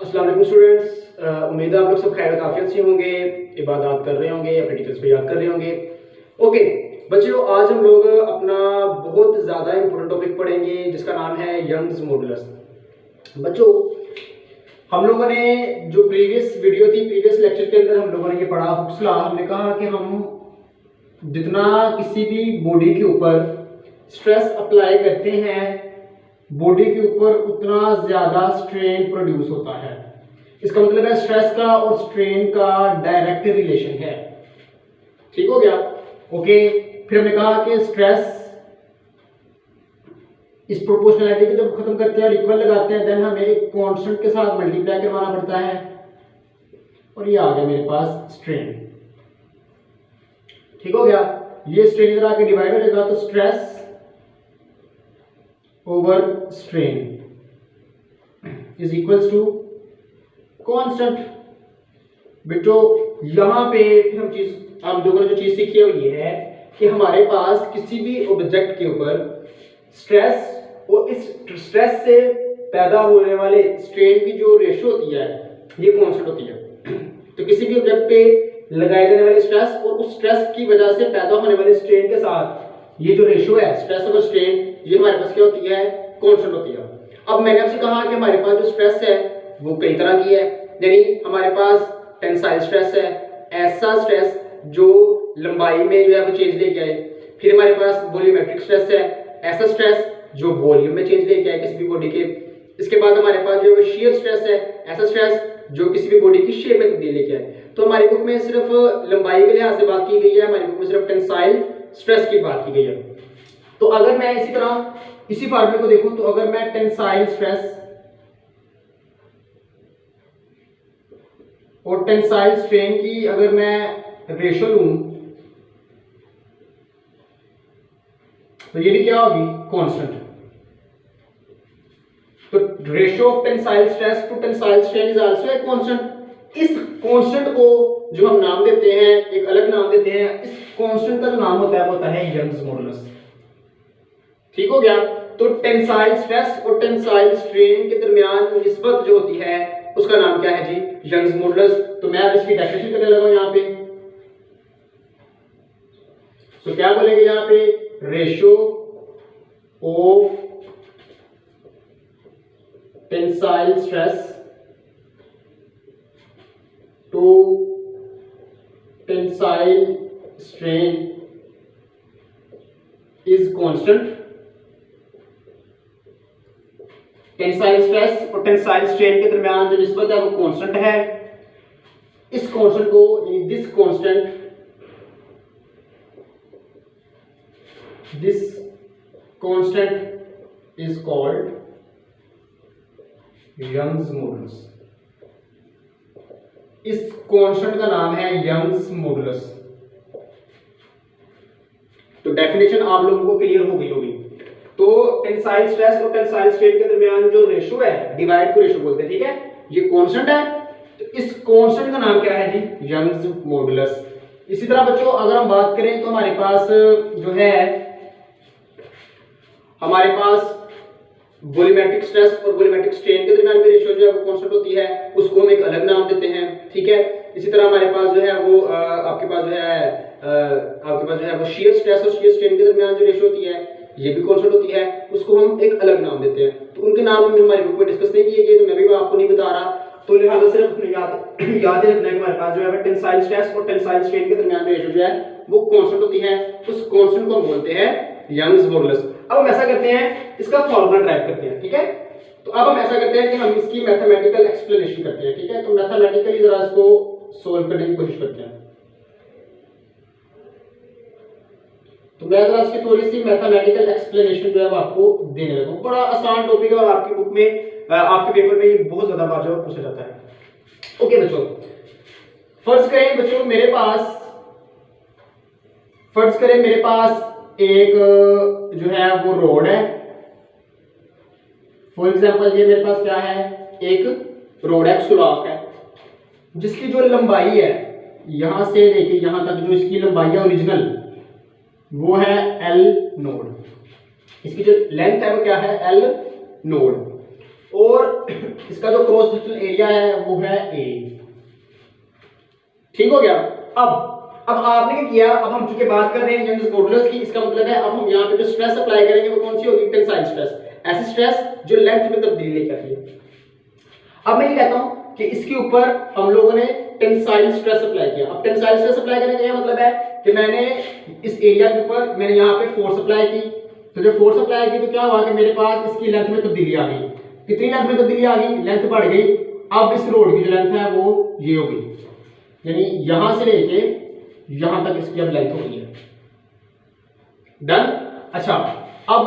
अस्सलाम वालेकुम स्टूडेंट्स, उम्मीद है आप लोग सब खैर काफियत से होंगे, इबादत कर रहे होंगे, अपने टीचर्स को याद कर रहे होंगे। ओके बच्चों, आज हम लोग अपना बहुत ज़्यादा इंपॉर्टेंट टॉपिक पढ़ेंगे जिसका नाम है यंग्स मॉडुलस। बच्चों, हम लोगों ने जो प्रीवियस वीडियो थी, प्रीवियस लेक्चर के अंदर हम लोगों ने ये पढ़ा हुक्सला। हमने कहा कि हम जितना किसी भी बॉडी के ऊपर स्ट्रेस अप्लाई करते हैं, बॉडी के ऊपर उतना ज्यादा स्ट्रेन प्रोड्यूस होता है। इसका मतलब है स्ट्रेस का और स्ट्रेन का डायरेक्ट रिलेशन है। ठीक हो गया? ओके, फिर हमने कहा कि स्ट्रेस इस प्रोपोर्शनैलिटी को जब खत्म करते हैं और इक्वल लगाते हैं, देन हमें एक कांस्टेंट के साथ मल्टीप्लाई करवाना पड़ता है और ये आ गया मेरे पास स्ट्रेन। ठीक हो गया? ये स्ट्रेन इधर आके डिवाइड हो जाएगा, तो stress over strain is equals to constant. बेटो यहां पे फिर हम लोगों ने जो चीज सीखी है वो ये है कि हमारे पास किसी भी ऑब्जेक्ट के ऊपर स्ट्रेस और इस स्ट्रेस से पैदा होने वाले स्ट्रेन की जो रेशियो होती है ये कांस्टेंट होती है। तो किसी भी ऑब्जेक्ट पे लगाए जाने वाले स्ट्रेस और उस स्ट्रेस की वजह से पैदा होने वाले स्ट्रेन के साथ ये जो रेशियो है स्ट्रेस ओवर स्ट्रेन, ये हमारे पास क्या होती है? कांस्टेंट होती है। अब मैंने आपसे कहा कि हमारे पास जो स्ट्रेस है वो कई तरह की है, यानी हमारे पास टेंसाइल स्ट्रेस है, ऐसा स्ट्रेस जो लंबाई में जो है वो चेंज लेके आए। फिर हमारे पास वॉल्यूमेट्रिक स्ट्रेस है, ऐसा स्ट्रेस जो वॉल्यूम में चेंज लेके आए किसी भी बॉडी के। इसके बाद हमारे पास जो शेयर स्ट्रेस है, ऐसा स्ट्रेस जो किसी भी बॉडी की शेप में तब्दील लेके आए। तो हमारी बुक में सिर्फ लंबाई के लिहाज से बात की गई है, हमारी बुक में सिर्फ टेंसाइल स्ट्रेस की बात की गई है। तो अगर मैं इसी तरह इसी फार्मूले को देखूं, तो अगर मैं टेंसाइल स्ट्रेस और टेंसाइल स्ट्रेन की अगर मैं रेशियो लूं, तो ये भी क्या होगी? कांस्टेंट। तो ratio of tensile stress to tensile strain is also a constant. इस कांस्टेंट को जो हम नाम देते हैं, एक अलग नाम देते हैं, इस कांस्टेंट का जो नाम होता है वो होता है यंग्स मॉडुलस। ठीक हो गया? तो टेंसाइल स्ट्रेस और टेंसाइल स्ट्रेन के दरमियान निस्बत जो होती है उसका नाम क्या है जी? Young's modulus. तो मैं अब इसकी डेफिनेशन करने लगा हूं यहां पे। तो क्या बोलेंगे यहां पे? Ratio of tensile stress to tensile strain is constant. Tensile stress और टेंसाइल स्ट्रेन के दरमियान जो निस्बत है वो कांस्टेंट है। इस कांस्टेंट को, this constant is called Young's modulus. इस कांस्टेंट का नाम है यंग्स मॉडुलस। तो डेफिनेशन आप लोगों को क्लियर हो गई होगी। तो टेंसाइल स्ट्रेस और टेंसाइल स्ट्रेन के दरमियान जो रेशियो है, डिवाइड को रेशियो बोलते हैं, ठीक है? ये कांस्टेंट है। तो इस कांस्टेंट का नाम क्या है जी? Young's modulus. इसी तरह बच्चों अगर हम बात करें तो हमारे पास जो है, हमारे पास वॉल्यूमेट्रिक स्ट्रेस और वॉल्यूमेट्रिक स्ट्रेन के दरमियान में रेशियो जो है वो कांस्टेंट होती है, उसको हम एक अलग नाम देते हैं। ठीक है? इसी तरह हमारे पास जो है वो आपके पास जो है वो शेयर स्ट्रेस और शेयर स्ट्रेन के दरमियान जो रेशियो होती है ये भी कांस्टेंट होती है, उसको हम एक अलग नाम देते हैं। तो उनके नाम हम हमारी बुक में डिस्कस नहीं किए गए, तो मैं भी आपको नहीं बता रहा। तो लिहाजा सिर्फ याद रखना है कि हमारे पास जो है टेंसाइल स्ट्रेस और टेंसाइल स्ट्रेन के दरमियान रेशियो जो है वो कांस्टेंट होती है। उस कांस्टेंट को हम बोलते हैं यंग्स मॉडुलस। अब हम ऐसा करते हैं, इसका फॉर्मूला ड्राइव करते हैं। ठीक है? तो अब हम ऐसा करते हैं कि हम इसकी मैथमेटिकल एक्सप्लेनेशन करते हैं। ठीक है? तो मैथमेटिकली जरा इसको सोल्व करने की कोशिश करते हैं। तो मैं जरा इसकी थोड़ी सी मैथमेटिकल एक्सप्लेनेशन जो है आपको देने लगा हूं। बड़ा आसान टॉपिक है और आपकी बुक में, आपके पेपर में ये बहुत ज्यादा बार जो पूछा जाता है। ओके बच्चों, फर्ज करें मेरे पास एक जो है वो रोड है। फॉर एग्जांपल ये मेरे पास क्या है? एक रोड है, सुराख है, जिसकी जो लंबाई है यहां से लेके यहां तक, जो इसकी लंबाई है ओरिजिनल, वो है L नोड। इसकी जो लेंथ है वो क्या है? L node. और इसका जो क्रॉस सेक्शनल एरिया है वो है ए। ठीक हो गया। अब आपने क्या किया, अब हम चूंकि बात कर रहे हैं यंग्स मॉडुलस की, इसका मतलब है अब हम यहाँ पे जो स्ट्रेस अप्लाई करेंगे वो कौन सी होगी, टेंसाइल स्ट्रेस, ऐसी स्ट्रेस जो लेंथ में तब्दीली लेकर आती है। अब मैं ये कहता हूं कि इसके ऊपर हम लोगों ने टेंसाइल स्ट्रेस अप्लाई किया। अब टेंसाइल स्ट्रेस अप्लाई करने का ये मतलब है कि मैंने इस एरिया के ऊपर मैंने यहाँ पे फोर्स अप्लाई की, तो जब फोर्स अप्लाई की तो क्या हुआ कि मेरे पास इसकी लेंथ में तब्दीली आ गई। कितनी लेंथ में तब्दीली आ गई, लेंथ बढ़ गई। अब इस रोड की जो लेंथ है वो ये हो गई, यानी यहां से लेके यहां तक इसकी अब लेंथ हो गई है। डन। अच्छा, अब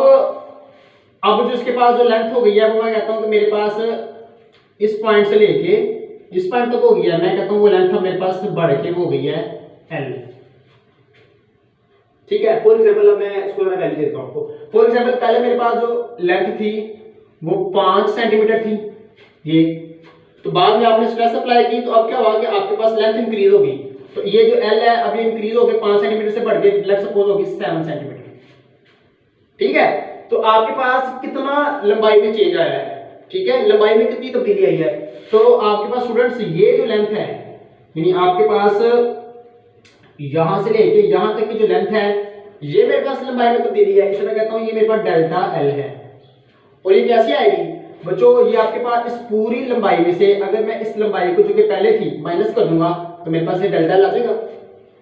जो इसके पास जो लेंथ हो गई है वो मैं कहता हूं कि मेरे पास इस पॉइंट से लेके इस पॉइंट तक हो गई है, मैं कहता हूं वो लेंथ मेरे पास बढ़ के वो हो गई है एल। ठीक है। फॉर एग्जांपल अब मैं इसको मैं वैल्यू देता हूं आपको। फॉर एग्जांपल पहले मेरे पास जो लेंथ थी वो 5 सेंटीमीटर थी ये, तो बाद में आपने स्ट्रेस अप्लाई की तो अब क्या हुआ कि आपके पास लेंथ इंक्रीज होगी, तो ये जो एल है अब ये इंक्रीज हो गई 5 सेंटीमीटर से बढ़ के लेट्स सपोज होगी 7 सेंटीमीटर। ठीक है। तो आपके पास कितना लंबाई में चेंज आया है, ठीक है, लंबाई में कितनी तब्दीली आई है। तो आपके पास स्टूडेंट्स ये जो लेंथ है, यानी आपके पास यहां से लेके यहां तक की जो लेंथ है ये मेरे पास लंबाई में तब्दीली है, इसे मैं कहता हूं ये मेरे पास डेल्टा एल है। और ये कैसे आएगी बच्चों, ये आपके पास इस पूरी लंबाई में से अगर मैं इस लंबाई को जो कि पहले थी माइनस कर दूंगा तो मेरे पास ये डेल्टा एल आ जाएगा।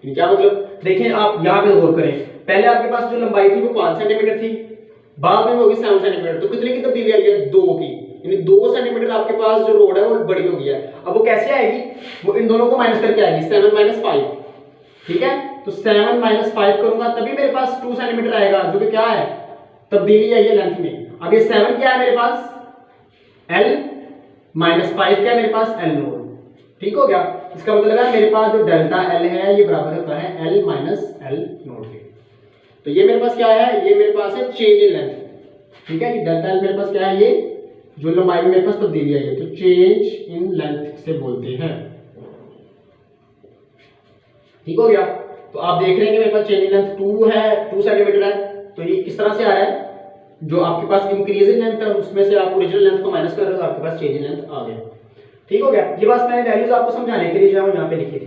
क्या मतलब, देखिए आप यहां पे गौर करें, पहले आपके पास जो लंबाई थी वो 5 सेंटीमीटर थी, बाद में होगी 7 सेंटीमीटर, तो कितने की तब्दीली आई है, 2 की, यानी 2 सेंटीमीटर आपके पास जो रोड है वो बड़ी हो गई है। अब वो कैसे आएगी, वो इन दोनों को माइनस करके आएगी, 7 - 5। ठीक है, तो 7 - 5 करूंगा तभी मेरे पास 2 सेंटीमीटर आएगा, जो कि क्या है, तब्दीली आई है लेंथ में। अब ये 7 क्या है मेरे पास, L - 5 क्या है मेरे पास, L नोड। ठीक हो गया। इसका मतलब है मेरे पास जो डेल्टा L है ये बराबर होता है L - L नोड के। तो ये मेरे पास क्या है, ये मेरे पास है चेंज इन लेंथ। ठीक है, ये डेल्टा L मेरे पास क्या है, ये जो लंबाई में मेरे पास तब्दीली आई है, तो चेंज इन लेंथ से बोलते हैं। ठीक हो गया। तो आप देख रहे हैं कि मेरे पास चेंज इन लेंथ 2 है, 2 सेंटीमीटर है, तो ये किस तरह से आ रहा है, जो आपके पास इंक्रीज इन लेंथ है उसमें से आप ओरिजिनल लेंथ को माइनस कर रहे हो तो आपके पास चेंज इन लेंथ आ गया। ठीक हो गया। ये बात मैंने वैल्यूज आपको समझाने के लिए जो है यहाँ पे लिखी थी।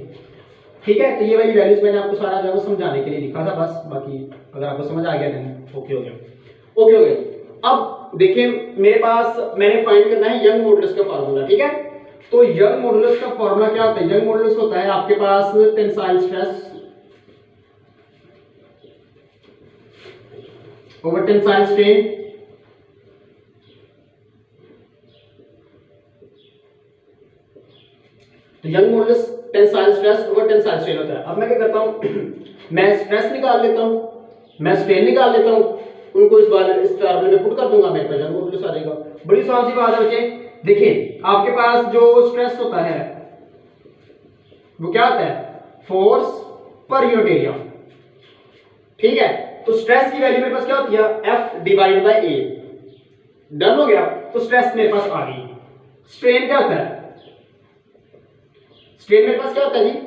ठीक है, तो ये वाली वैल्यूज मैंने आपको सारा जो है वो समझाने के लिए लिखा था बस, बाकी अगर आपको समझ आ गया देन ओके हो गया, ओके हो गया। अब देखिए मेरे पास मैंने फाइंड करना है यंग मॉडुलस का फार्मूला। ठीक है, तो यंग मॉडुलस का फार्मूला क्या होता है, यंग मॉडुलस होता है आपके पास tensile stress over tensile strain तो Young modulus tensile stress over tensile strain होता है। अब मैं क्या करता हूं, मैं स्ट्रेस निकाल लेता हूं, मैं स्ट्रेन निकाल लेता हूं, उनको इस फार्मूले में पुट कर दूंगा, मेरे पास यंग मॉडुलस आ जाएगा। बड़ी आसान सी बात है बच्चे। देखिए आपके पास जो स्ट्रेस होता है वो क्या होता है, फोर्स पर यूनिट एरिया। ठीक है, तो स्ट्रेस की वैल्यू मेरे पास क्या होती है, F/A। डन हो गया, तो स्ट्रेस मेरे पास आ गई। स्ट्रेन क्या होता है, स्ट्रेन मेरे पास क्या होता है जी,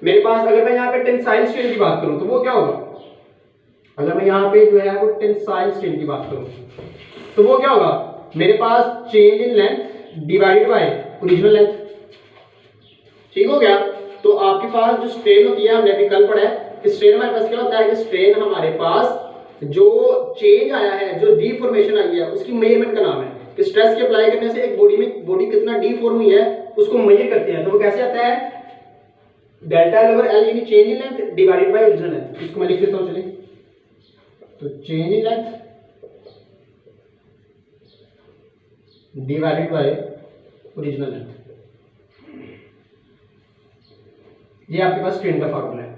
मेरे पास अगर मैं यहाँ पे टेंसाइल स्ट्रेन की बात करूं तो वो क्या होगा, अगर मैं यहाँ पे जो है वो टेंसाइल स्ट्रेन की बात करूं तो वो क्या होगा, मेरे पास change in length divided by original length. ठीक हो गया। तो आपके पास जो स्ट्रेन होती है, हमने अभी कल पढ़ा है कि स्ट्रेन हमारे पास क्या होता है, कि स्ट्रेन हमारे पास जो चेंज आया है, जो डीफॉर्मेशन आई है, उसकी मेजरमेंट का नाम है कि स्ट्रेस के अप्लाई करने से एक बॉडी कितना डीफॉर्म हुई है उसको मेजर करते हैं। तो वो कैसे आता है, डेल्टा L ओवर L यानी change in length divided by original length. इसको मैं लिख देता हूं, चलिए, तो change in length divided by original length, ये आपके पास स्ट्रेन का फार्मूला है।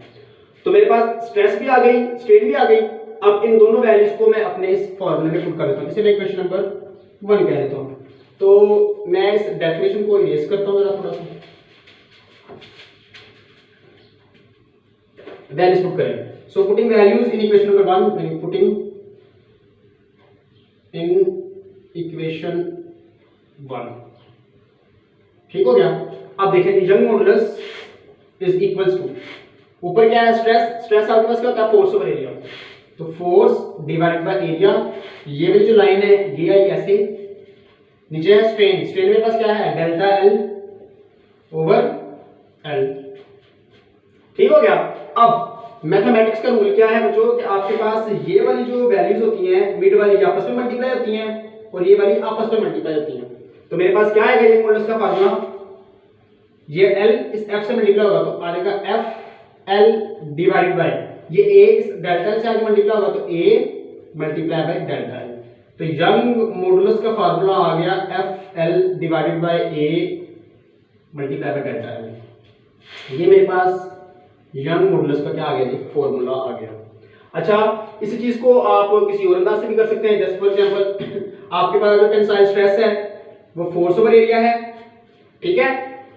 तो मेरे पास स्ट्रेस भी आ गई, स्ट्रेन भी आ गई। अब इन दोनों वैल्यूज को मैं अपने इस फार्मूले में पुट कर देता हूं। इसे मैं क्वेश्चन नंबर 1 कह देता हूं। तो मैं इस डेफिनेशन को इरेज करता हूं जरा थोड़ा सा, वैल्यूज पुट करें। So putting values in equation number 1, यानी पुटिंग इन इक्वेशन 1। ठीक हो गया। अब देखें Young modulus is equals to, ऊपर क्या है, स्ट्रेस, स्ट्रेस आपके पास क्या होता है, फोर्स ओवर एरिया। तो फोर्स डिवाइडेड बाय एरिया, ये वाली जो लाइन है ये आई ऐसे, नीचे है स्ट्रेन, स्ट्रेन मेरे पास क्या है डेल्टा एल ओवर एल। ठीक हो गया। अब मैथमेटिक्स का रूल क्या है बच्चों कि आपके पास ये वाली जो वैल्यूज होती हैं मिड वाली ये आपस में मल्टीप्लाई होती हैं और ये वाली आपस में मल्टीप्लाई होती हैं। तो मेरे पास क्या आएगा यंग मॉडुलस का फार्मूला, ये एल इस एफ से मल्टीप्लाई होगा तो आ जाएगा एफ एल डिवाइडेड बाय ये ए इस डेल्टा से आगे मल्टीप्लाई होगा तो A multiply by delta L. तो यंग मॉडुलस का फार्मूला आ गया F L divided by A multiply by delta L. ये मेरे पास यंग मॉडुलस का क्या आ गया जी फॉर्मूला आ गया। अच्छा इसी चीज को आप किसी और अंदाज से भी कर सकते हैं। जैसे फॉर एग्जांपल आपके पास जो टेंसाइल स्ट्रेस है वो फोर्स ओवर एरिया है, ठीक है।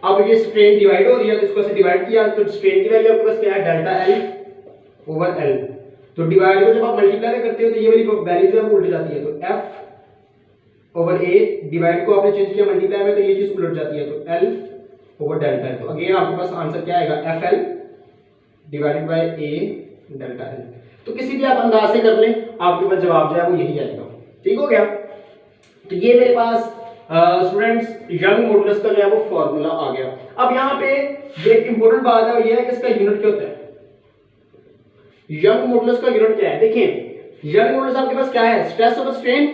अब ये स्ट्रेन डिवाइड हो रही है तो इसको ऐसे डिवाइड किया तो स्ट्रेन की वैल्यू आपके पास क्या है डेल्टा एल ओवर एल। तो डिवाइड को जब आप मल्टीप्लाई करते हो तो ये वाली वैल्यू जो है वो उल्ट जाती है। तो एफ ओवर ए डिवाइड को आपने चेंज किया मल्टीप्लाई में तो ये चीज उलट जाती है तो एल ओवर डेल्टा एल। तो अगेन आपके पास आंसर क्या आएगा F L divided by A delta L. तो किसी भी आप अंदाज से कर लें आपके पास जवाब जो है वो यही आएगा। ठीक हो गया। तो ये मेरे पास स्टूडेंट्स यंग मॉडुलस का जो है वो फॉर्मूला आ गया। अब यहाँ पे ये एक इंपॉर्टेंट बात है और ये है कि इसका यूनिट क्या होता है। यंग मॉडुलस का यूनिट क्या है देखिए, यंग मॉडुलस आपके पास क्या है स्ट्रेस ओवर स्ट्रेन।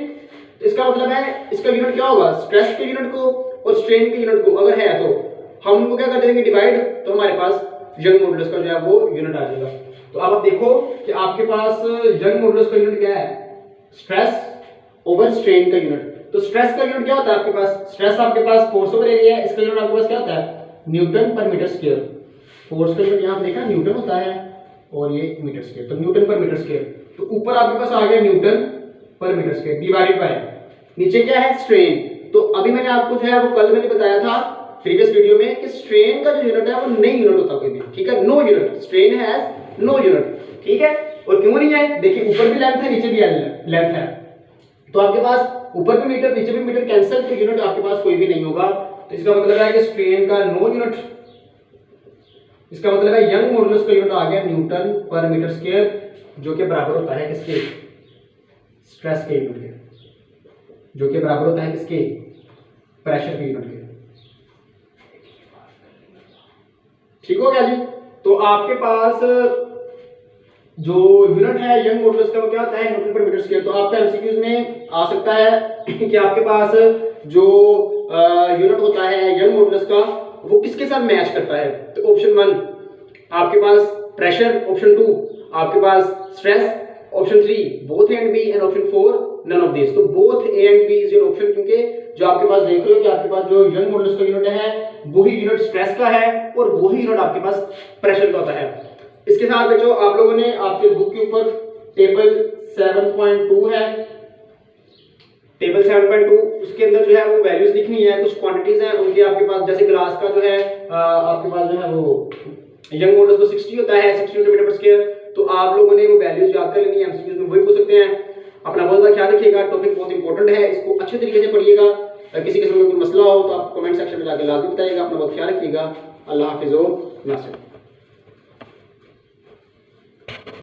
इसका मतलब है इसका यूनिट क्या होगा स्ट्रेस के यूनिट को और स्ट्रेन के यूनिट को अगर है तो हम उनको क्या कर देंगे डिवाइड तो हमारे पास यंग मॉडुलस का जो है वो यूनिट आ जाएगा। तो अब आप देखो कि आपके पास यंग मॉडुलस का यूनिट क्या है स्ट्रेस ओवर स्ट्रेन का यूनिट। तो स्ट्रेस का यूनिट क्या होता है आपके पास, स्ट्रेस आपके पास फोर्स ओवर एरिया है, इसका यूनिट आपके पास क्या होता है न्यूटन पर मीटर स्क्वायर। फोर्स का यूनिट यहां देखा न्यूटन होता है और ये मीटर स्क्वायर, तो न्यूटन पर मीटर स्क्वायर। तो ऊपर आपके पास आ गया न्यूटन पर मीटर स्क्वायर डिवाइडेड बाय नीचे क्या है स्ट्रेन। तो अभी मैंने आपको जो है वो कल मैंने बताया था प्रीवियस वीडियो में कि स्ट्रेन का जो यूनिट है वो नहीं यूनिट होता कोई भी, ठीक है, no unit, strain has no unit, ठीक है। और क्यों नहीं है देखिए ऊपर भी लेंथ है नीचे भी लेंथ है तो आपके पास ऊपर भी मीटर नीचे भी मीटर कैंसिल तो यूनिट आपके पास कोई भी नहीं होगा। तो इसका मतलब है कि स्ट्रेन का नो यूनिट, इसका मतलब है यंग मॉडुलस का यूनिट आ गया न्यूटन पर मीटर स्क्वायर जो कि बराबर होता है किसके स्ट्रेस के यूनिट के, जो कि बराबर होता है किसके प्रेशर के यूनिट के। ठीक हो गया जी। तो आपके पास जो यूनिट है यंग मॉडुलस का वो क्या होता है न्यूटन पर मीटर स्क्वायर। तो आपका एमसीक्यूज में आ सकता है कि आपके पास जो यूनिट होता है यंग मॉडुलस का वो किसके साथ मैच करता है। तो ऑप्शन 1 आपके पास प्रेशर, ऑप्शन 2 आपके पास stress, option 3 both A and B and option 4 none of this. तो both A and B is your option क्योंकि जो आपके पास देख रहे हो कि आपके पास जो यंग मॉडुलस का यूनिट है वही यूनिट स्ट्रेस का है और वही यूनिट आपके पास प्रेशर का होता है। इसके साथ बच्चों आप लोगों ने आपके बुक के ऊपर टेबल 7.2 है, टेबल 7.2 उसके अंदर जो है वो वैल्यूज लिखनी है, कुछ क्वांटिटीज हैं उनके आपके पास, जैसे ग्लास का जो है आपके पास जो है वो यंग मॉडुलस तो 60 होता है 60 मीटर पर स्क्वायर। तो आप लोगों ने वो वैल्यूज याद कर लेनी है, एमसीक्यूज में वही पूछ सकते हैं। अपना बहुत ज़्यादा ख्याल रखिएगा, टॉपिक बहुत इंपॉर्टेंट है, इसको अच्छे तरीके से पढ़िएगा। किसी किस्म का कोई मसला हो तो आप कमेंट सेक्शन में जाकर लाजमी बताइएगा। अपना बहुत ख्याल रखिएगा। अल्लाह हाफिज़।